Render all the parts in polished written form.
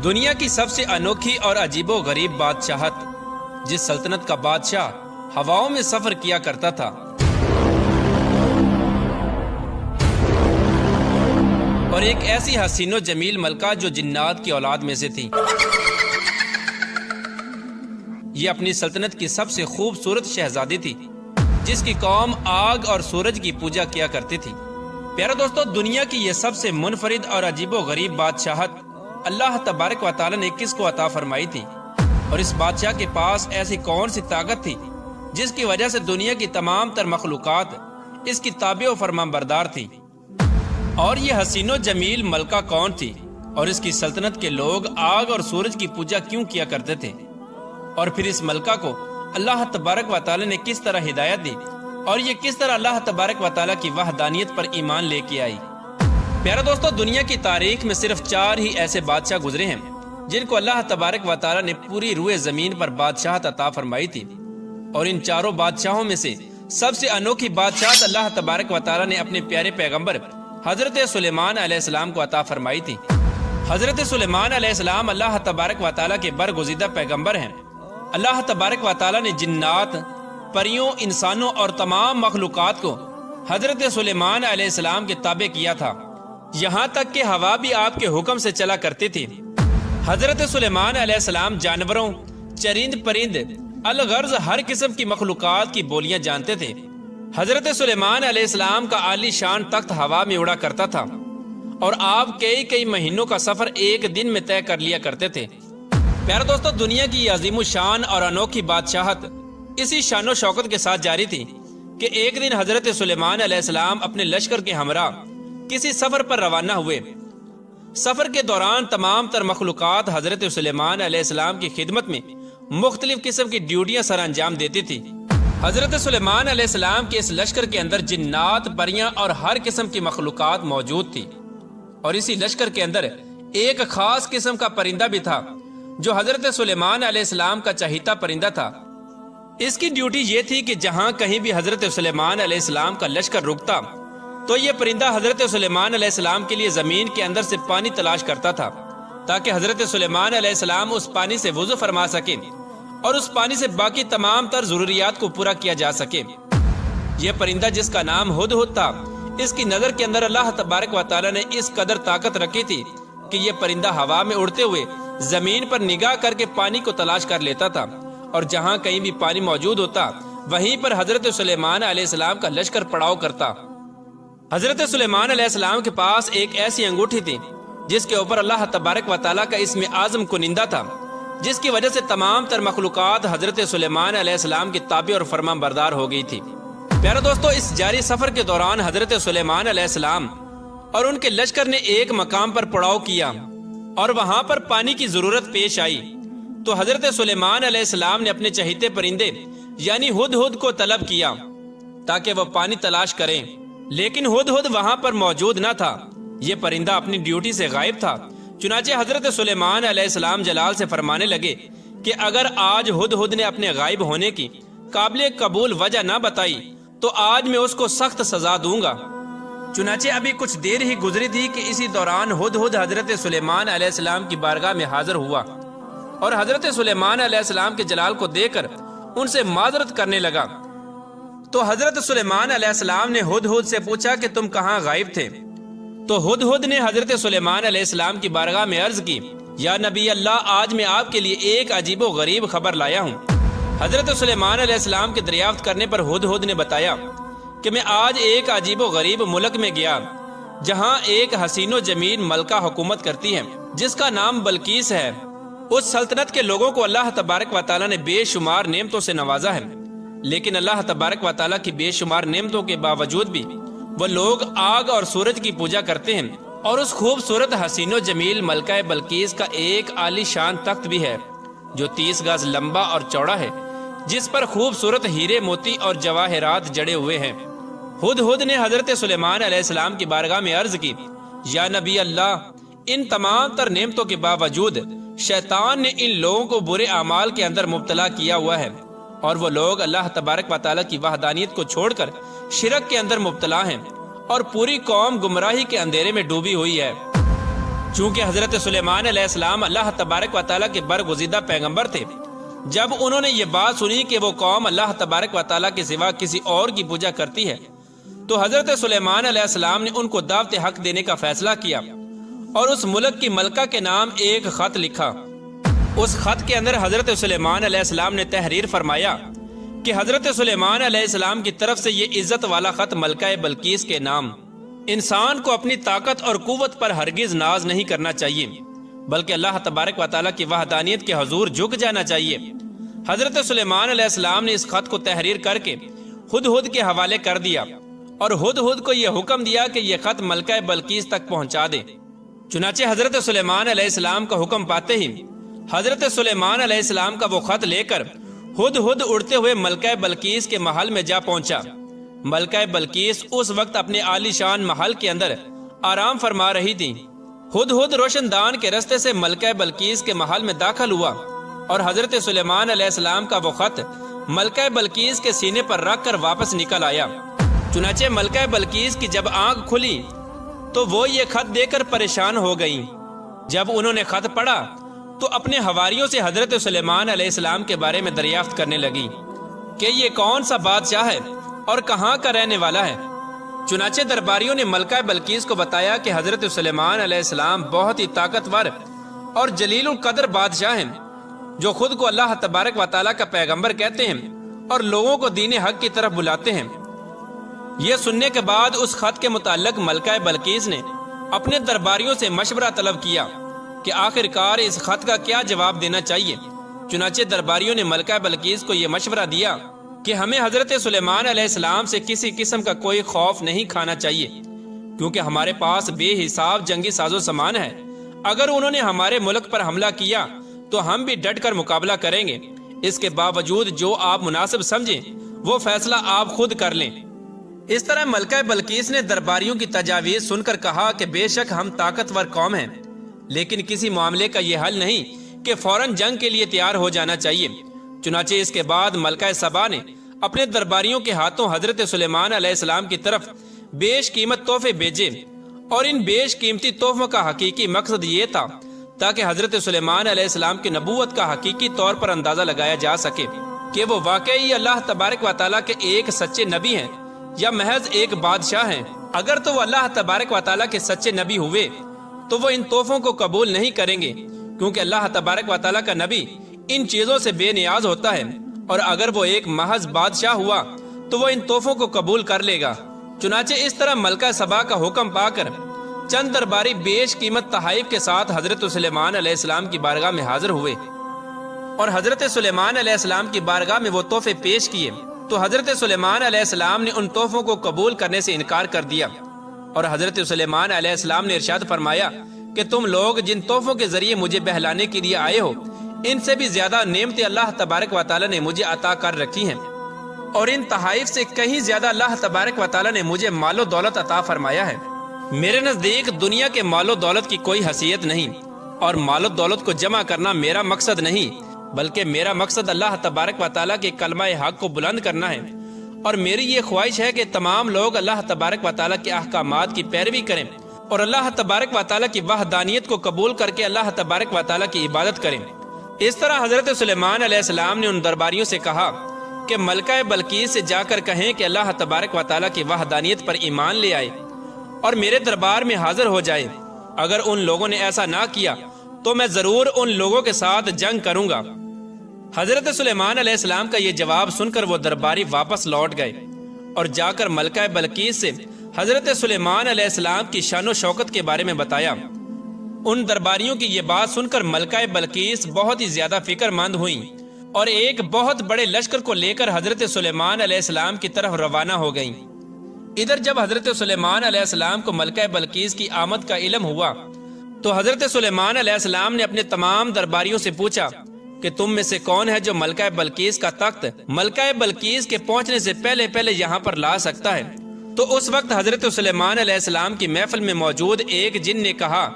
دنیا کی سب سے انوکھی اور عجیب و غریب بادشاہت، جس سلطنت کا بادشاہ ہواؤں میں سفر کیا کرتا تھا اور ایک ایسی حسین و جمیل ملکہ جو جنات کی اولاد میں سے تھی۔ یہ اپنی سلطنت کی سب سے خوبصورت شہزادی تھی، جس کی قوم آگ اور سورج کی پوجا کیا کرتی تھی۔ پیارے دوستو، دنیا کی یہ سب سے منفرد اور عجیب و غریب بادشاہت اللہ تبارک و تعالی نے کس کو عطا فرمائی تھی؟ اور اس بادشاہ کے پاس ایسی کون سی طاقت تھی جس کی وجہ سے دنیا کی تمام تر مخلوقات اس کی تابع و فرمان بردار تھی؟ اور یہ حسین و جمیل ملکہ کون تھی؟ اور اس کی سلطنت کے لوگ آگ اور سورج کی پوجا کیوں کیا کرتے تھے؟ اور پھر اس ملکہ کو اللہ تبارک و تعالی نے کس طرح ہدایت دی اور یہ کس طرح اللہ تبارک و تعالی کی وحدانیت پر ایمان لے کے آئی؟ پیارے دوستو، دنیا کی تاریخ میں صرف 4 ہی ایسے بادشاہ گزرے ہیں جن کو اللہ تبارک و تعالی نے پوری روئے زمین پر بادشاہت عطا فرمائی تھی، اور ان چاروں بادشاہوں میں سے سب سے انوکھی بادشاہت اللہ تبارک و تعالی نے اپنے پیارے پیغمبر حضرت سلیمان علیہ السلام کو عطا فرمائی تھی۔ حضرت سلیمان علیہ السلام اللہ تبارک و تعالی کے برگزیدہ پیغمبر ہیں۔ اللہ تبارک و تعالی نے جنات، پریوں، انسانوں اور تمام مخلوقات کو حضرت سلیمان علیہ السلام کے تابع کیا تھا، یہاں تک کہ ہوا بھی آپ کے حکم سے چلا کرتی تھی۔ حضرت سلیمان علیہ السلام جانوروں، چرند پرند، الغرض ہر قسم کی مخلوقات کی بولیاں جانتے تھے۔ حضرت سلیمان علیہ السلام کا عالی شان تخت ہوا میں اڑا کرتا تھا، اور آپ کئی مہینوں کا سفر ایک دن میں طے کر لیا کرتے تھے۔ پیارے دوستو، دنیا کی یہ عظیم الشان اور انوکھی بادشاہت اسی شان و شوکت کے ساتھ جاری تھی کہ ایک دن حضرت سلیمان علیہ السلام اپنے لشکر کے ہمراہ کسی سفر پر روانہ ہوئے۔ سفر کے دوران تمام تر مخلوقات حضرت سلیمان علیہ السلام کی خدمت میں مختلف قسم کی ڈیوٹیاں سر انجام دیتی تھی۔ حضرت سلیمان علیہ السلام کے اس لشکر کے اندر جنات، پریاں اور ہر قسم کی مخلوقات موجود تھی، اور اسی لشکر کے اندر ایک خاص قسم کا پرندہ بھی تھا جو حضرت سلیمان علیہ السلام کا چہیتا پرندہ تھا۔ اس کی ڈیوٹی یہ تھی کہ جہاں کہیں بھی حضرت سلیمان علیہ السلام کا لشکر رکتا تو یہ پرندہ حضرت سلیمان علیہ السلام کے لیے زمین کے اندر سے پانی تلاش کرتا تھا، تاکہ حضرت سلیمان علیہ السلام اس پانی سے وضو فرما سکے اور اس پانی سے باقی تمام تر ضروریات کو پورا کیا جا سکے۔ یہ پرندہ، جس کا نام ہدہد تھا، اس کی نظر کے اندر اللہ تبارک و تعالی نے اس قدر طاقت رکھی تھی کہ یہ پرندہ ہوا میں اڑتے ہوئے زمین پر نگاہ کر کے پانی کو تلاش کر لیتا تھا، اور جہاں کہیں بھی پانی موجود ہوتا وہیں پر حضرت سلیمان علیہ السلام کا لشکر پڑاؤ کرتا۔ حضرت سلیمان علیہ السلام کے پاس ایک ایسی انگوٹھی تھی جس کے اوپر اللہ تبارک و تعالیٰ کا اسم اعظم کنندہ تھا، جس کی وجہ سے تمام تر مخلوقات حضرت سلیمان علیہ السلام کی تابع اور فرمان بردار ہو گئی تھی۔ پیارے دوستو، اس جاری سفر کے دوران حضرت سلیمان علیہ السلام اور ان کے لشکر نے ایک مقام پر پڑاؤ کیا، اور وہاں پر پانی کی ضرورت پیش آئی تو حضرت سلیمان علیہ السلام نے اپنے چہیتے پرندے یعنی ہدہد کو طلب کیا تاکہ وہ پانی تلاش کریں، لیکن ہدہد وہاں پر موجود نہ تھا۔ یہ پرندہ اپنی ڈیوٹی سے غائب تھا۔ چنانچہ حضرت سلیمان علیہ السلام جلال سے فرمانے لگے کہ اگر آج ہدہد نے اپنے غائب ہونے کی قابل قبول وجہ نہ بتائی تو آج میں اس کو سخت سزا دوں گا۔ چنانچہ ابھی کچھ دیر ہی گزری تھی کہ اسی دوران ہدہد حضرت سلیمان علیہ السلام کی بارگاہ میں حاضر ہوا، اور حضرت سلیمان علیہ السلام کے جلال کو دیکھ کر ان سے معذرت کرنے لگا۔ تو حضرت سلیمان علیہ السلام نے ہدہد سے پوچھا کہ تم کہاں غائب تھے؟ تو ہدہد نے حضرت سلیمان علیہ السلام کی بارگاہ میں عرض کی، یا نبی اللہ، آج میں آپ کے لیے ایک عجیب و غریب خبر لایا ہوں۔ حضرت سلیمان علیہ السلام کے دریافت کرنے پر ہدہد نے بتایا کہ میں آج ایک عجیب و غریب ملک میں گیا جہاں ایک حسین و جمیل ملکہ حکومت کرتی ہے جس کا نام بلقیس ہے۔ اس سلطنت کے لوگوں کو اللہ تبارک و تعالیٰ نے بے شمار نعمتوں سے نوازا ہے، لیکن اللہ تبارک و تعالیٰ کی بے شمار نعمتوں کے باوجود بھی وہ لوگ آگ اور سورج کی پوجا کرتے ہیں، اور اس خوبصورت حسین و جمیل ملکہ بلقیس کا ایک عالی شان تخت بھی ہے جو 30 گز لمبا اور چوڑا ہے، جس پر خوبصورت ہیرے، موتی اور جواہرات جڑے ہوئے ہیں۔ ہدہد نے حضرت سلیمان علیہ السلام کی بارگاہ میں عرض کی، یا نبی اللہ، ان تمام تر نعمتوں کے باوجود شیطان نے ان لوگوں کو برے اعمال کے اندر مبتلا کیا ہوا ہے، اور وہ لوگ اللہ تبارک و تعالیٰ کی وحدانیت کو چھوڑ کر شرک کے اندر مبتلا ہیں، اور پوری قوم گمراہی کے اندھیرے میں ڈوبی ہوئی ہے۔ چونکہ حضرت سلیمان علیہ السلام اللہ تبارک و تعالیٰ کے برگزیدہ پیغمبر تھے، جب انہوں نے یہ بات سنی کہ وہ قوم اللہ تبارک و تعالیٰ کے سوا کسی اور کی پوجا کرتی ہے، تو حضرت سلیمان علیہ السلام نے ان کو دعوت حق دینے کا فیصلہ کیا اور اس ملک کی ملکہ کے نام ایک خط لکھا۔ اس خط کے اندر حضرت سلیمان علیہ السلام نے تحریر فرمایا کہ حضرت سلیمان علیہ السلام کی طرف سے یہ عزت والا خط ملکہ بلقیس کے نام۔ انسان کو اپنی طاقت اور قوت پر ہرگز ناز نہیں کرنا چاہیے، بلکہ اللہ تبارک و تعالیٰ کی وحدانیت کے حضور جھک جانا چاہیے۔ حضرت سلیمان علیہ السلام نے اس خط کو تحریر کر کے ہدہد کے حوالے کر دیا اور ہدہد کو یہ حکم دیا کہ یہ خط ملکہ بلقیس تک پہنچا دے۔ چنانچہ حضرت سلیمان علیہ السلام کا حکم پاتے ہی حضرت سلیمان علیہ السلام کا وہ خط لے کر ہدہد اڑتے ہوئے ملکہ بلقیس کے محل میں جا پہنچا۔ ملکہ بلقیس اس وقت اپنے عالی شان محل کے اندر آرام فرما رہی تھی۔ ہدہد روشن دان کے رستے سے ملکہ بلقیس کے محل میں داخل ہوا اور حضرت سلیمان علیہ السلام کا وہ خط ملکہ بلقیس کے سینے پر رکھ کر واپس نکل آیا۔ چنانچہ ملکہ بلقیس کی جب آنکھ کھلی تو وہ یہ خط دیکھ کر پریشان ہو گئیں۔ جب انہوں نے خط پڑھا تو اپنے حواریوں سے حضرت سلیمان علیہ السلام کے بارے میں دریافت کرنے لگی کہ یہ کون سا بادشاہ ہے اور کہاں کا رہنے والا ہے۔ چنانچہ درباریوں نے ملکہ بلقیس کو بتایا کہ حضرت سلیمان علیہ السلام بہت ہی طاقتور اور جلیل القدر بادشاہ ہیں، جو خود کو اللہ تبارک و تعالیٰ کا پیغمبر کہتے ہیں اور لوگوں کو دین حق کی طرف بلاتے ہیں۔ یہ سننے کے بعد اس خط کے متعلق ملکہ بلقیس نے اپنے درباریوں سے مشورہ طلب کیا کہ آخر کار اس خط کا کیا جواب دینا چاہیے۔ چنانچہ درباریوں نے ملکہ بلقیس کو یہ مشورہ دیا کہ ہمیں حضرت سلیمان علیہ السلام سے کسی قسم کا کوئی خوف نہیں کھانا چاہیے، کیونکہ ہمارے پاس بے حساب جنگی ساز و سامان ہے۔ اگر انہوں نے ہمارے ملک پر حملہ کیا تو ہم بھی ڈٹ کر مقابلہ کریں گے۔ اس کے باوجود جو آپ مناسب سمجھیں وہ فیصلہ آپ خود کر لیں۔ اس طرح ملکہ بلقیس نے درباریوں کی تجاویز سن کر کہا کہ بے شک ہم طاقتور قوم ہیں، لیکن کسی معاملے کا یہ حل نہیں کہ فوراً جنگ کے لیے تیار ہو جانا چاہیے۔ چنانچہ اس کے بعد ملکہ سبا نے اپنے درباریوں کے ہاتھوں حضرت سلیمان علیہ السلام کی طرف بیش قیمت تحفے بھیجے، اور ان بیش قیمتی تحفوں کا حقیقی مقصد یہ تھا تاکہ حضرت سلیمان علیہ السلام کی نبوت کا حقیقی طور پر اندازہ لگایا جا سکے کہ وہ واقعی اللہ تبارک و تعالیٰ کے ایک سچے نبی ہیں یا محض ایک بادشاہ ہیں۔ اگر تو وہ اللہ تبارک و تعالیٰ کے سچے نبی ہوئے تو وہ ان تحفوں کو قبول نہیں کریں گے، کیونکہ اللہ تبارک و تعالیٰ کا نبی ان چیزوں سے بے نیاز ہوتا ہے، اور اگر وہ ایک محض بادشاہ ہوا تو وہ ان تحفوں کو قبول کر لے گا۔ چنانچہ اس طرح ملکہ سبا کا حکم پا کر چند درباری بیش قیمت تحائف کے ساتھ حضرت سلیمان علیہ السلام کی بارگاہ میں حاضر ہوئے، اور حضرت سلیمان علیہ السلام کی بارگاہ میں وہ تحفے پیش کیے تو حضرت سلیمان علیہ السلام نے ان تحفوں کو قبول کرنے سے انکار کر دیا، اور حضرت سلیمان علیہ السلام نے ارشاد فرمایا کہ تم لوگ جن تحفوں کے ذریعے مجھے بہلانے کے لیے آئے ہو، ان سے بھی زیادہ نعمتیں اللہ تبارک و تعالیٰ نے مجھے عطا کر رکھی ہیں، اور ان تحائف سے کہیں زیادہ اللہ تبارک و تعالیٰ نے مجھے مال و دولت عطا فرمایا ہے۔ میرے نزدیک دنیا کے مال و دولت کی کوئی حیثیت نہیں، اور مال و دولت کو جمع کرنا میرا مقصد نہیں، بلکہ میرا مقصد اللہ تبارک و تعالیٰ کے کلمہ حق کو بلند کرنا ہے، اور میری یہ خواہش ہے کہ تمام لوگ اللہ تبارک و تعالیٰ کے احکامات کی پیروی کریں اور اللہ تبارک و تعالیٰ کی وحدانیت کو قبول کر کے اللہ تبارک و تعالیٰ کی عبادت کریں۔ اس طرح حضرت سلیمان علیہ السلام نے ان درباریوں سے کہا کہ ملکہ بلقیس سے جا کر کہیں کہ اللہ تبارک و تعالیٰ کی وحدانیت پر ایمان لے آئے اور میرے دربار میں حاضر ہو جائے۔ اگر ان لوگوں نے ایسا نہ کیا تو میں ضرور ان لوگوں کے ساتھ جنگ کروں گا۔ حضرت سلیمان علیہ السلام کا یہ جواب سن کر وہ درباری واپس لوٹ گئے اور جا کر ملکہ بلقیس سے حضرت سلیمان علیہ السلام کی شان و شوکت کے بارے میں بتایا۔ ان درباریوں کی یہ بات سن کر ملکہ بلقیس بہت ہی زیادہ فکر مند ہوئیں اور ایک بہت بڑے لشکر کو لے کر حضرت سلیمان علیہ السلام کی طرف روانہ ہو گئیں۔ ادھر جب حضرت سلیمان علیہ السلام کو ملکہ بلقیس کی آمد کا علم ہوا تو حضرت سلیمان علیہ السلام نے اپنے تمام درباریوں سے پوچھا کہ تم میں سے کون ہے جو ملکہ بلقیس کا تخت ملکہ بلقیس کے پہنچنے سے پہلے پہلے یہاں پر لا سکتا ہے؟ تو اس وقت حضرت سلیمان علیہ السلام کی محفل میں موجود ایک جن نے کہا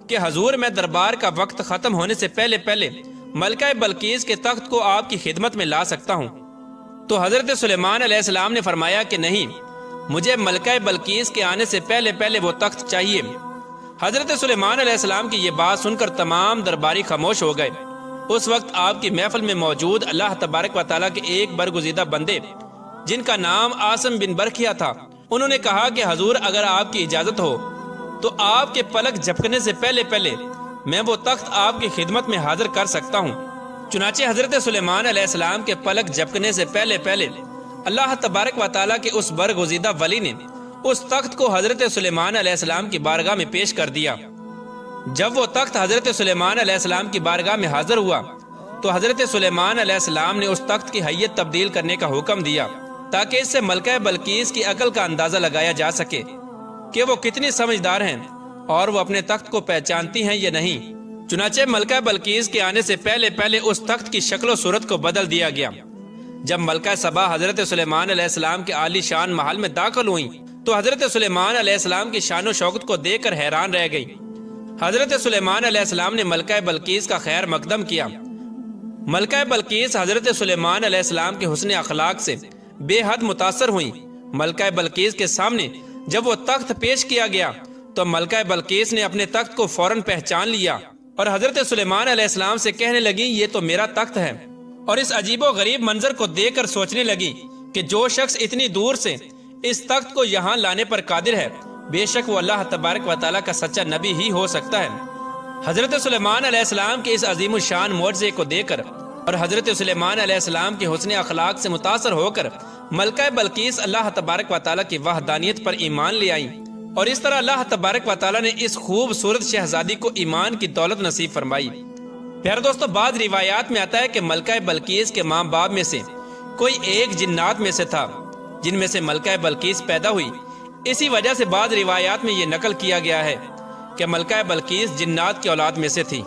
کہ حضور میں دربار کا وقت ختم ہونے سے پہلے پہلے ملکہ بلقیس کے تخت کو آپ کی خدمت میں لا سکتا ہوں۔ تو حضرت سلیمان علیہ السلام نے فرمایا کہ نہیں، مجھے ملکہ بلقیس کے آنے سے پہلے پہلے وہ تخت چاہیے۔ حضرت سلیمان علیہ السلام کی یہ بات سن کر تمام درباری خاموش ہو گئے۔ اس وقت آپ کی محفل میں موجود اللہ تبارک و تعالیٰ کے ایک برگزیدہ بندے جن کا نام عاصم بن برکھیا تھا، انہوں نے کہا کہ حضور اگر آپ کی اجازت ہو تو آپ کے پلک جھپکنے سے پہلے میں وہ تخت آپ کی خدمت میں حاضر کر سکتا ہوں۔ چنانچہ حضرت سلیمان علیہ السلام کے پلک جھپکنے سے پہلے اللہ تبارک و تعالیٰ کے اس برگزیدہ ولی نے اس تخت کو حضرت سلیمان علیہ السلام کی بارگاہ میں پیش کر دیا۔ جب وہ تخت حضرت سلیمان علیہ السلام کی بارگاہ میں حاضر ہوا تو حضرت سلیمان علیہ السلام نے اس تخت کی حیت تبدیل کرنے کا حکم دیا تاکہ اس سے ملکہ بلقیس کی عقل کا اندازہ لگایا جا سکے کہ وہ کتنی سمجھدار ہیں اور وہ اپنے تخت کو پہچانتی ہیں یا نہیں۔ چنانچہ ملکہ بلقیس کے آنے سے پہلے اس تخت کی شکل و صورت کو بدل دیا گیا۔ جب ملکہ سبا حضرت سلیمان علیہ السلام کے عالی شان محل میں داخل ہوئیں تو حضرت سلیمان علیہ السلام کی شان و شوکت کو دیکھ کر حیران رہ گئی۔ حضرت سلیمان علیہ السلام نے ملکہ بلقیس کا خیر مقدم کیا۔ ملکہ بلقیس حضرت سلیمان علیہ السلام کے حسن اخلاق سے بے حد متاثر ہوئیں۔ ملکہ بلقیس کے سامنے جب وہ تخت پیش کیا گیا تو ملکہ بلقیس نے اپنے تخت کو فوراً پہچان لیا اور حضرت سلیمان علیہ السلام سے کہنے لگی یہ تو میرا تخت ہے، اور اس عجیب و غریب منظر کو دیکھ کر سوچنے لگی کہ جو شخص اتنی دور سے اس تخت کو یہاں لانے پر قادر ہے بے شک وہ اللہ تبارک و تعالیٰ کا سچا نبی ہی ہو سکتا ہے۔ حضرت سلیمان علیہ السلام کے اس عظیم الشان معجزے کو دیکھ کر اور حضرت سلیمان علیہ السلام کے حسن اخلاق سے متاثر ہو کر ملکہ بلقیس اللہ تبارک و تعالیٰ کی وحدانیت پر ایمان لے آئیں، اور اس طرح اللہ تبارک و تعالیٰ نے اس خوبصورت شہزادی کو ایمان کی دولت نصیب فرمائی۔ پیارے دوستو، بعض روایات میں آتا ہے کہ ملکہ بلقیس کے ماں باپ میں سے کوئی ایک جنات میں سے تھا جن میں سے ملکہ بلقیس پیدا ہوئی۔ اسی وجہ سے بعض روایات میں یہ نقل کیا گیا ہے کہ ملکہ بلقیس جنات کی اولاد میں سے تھی۔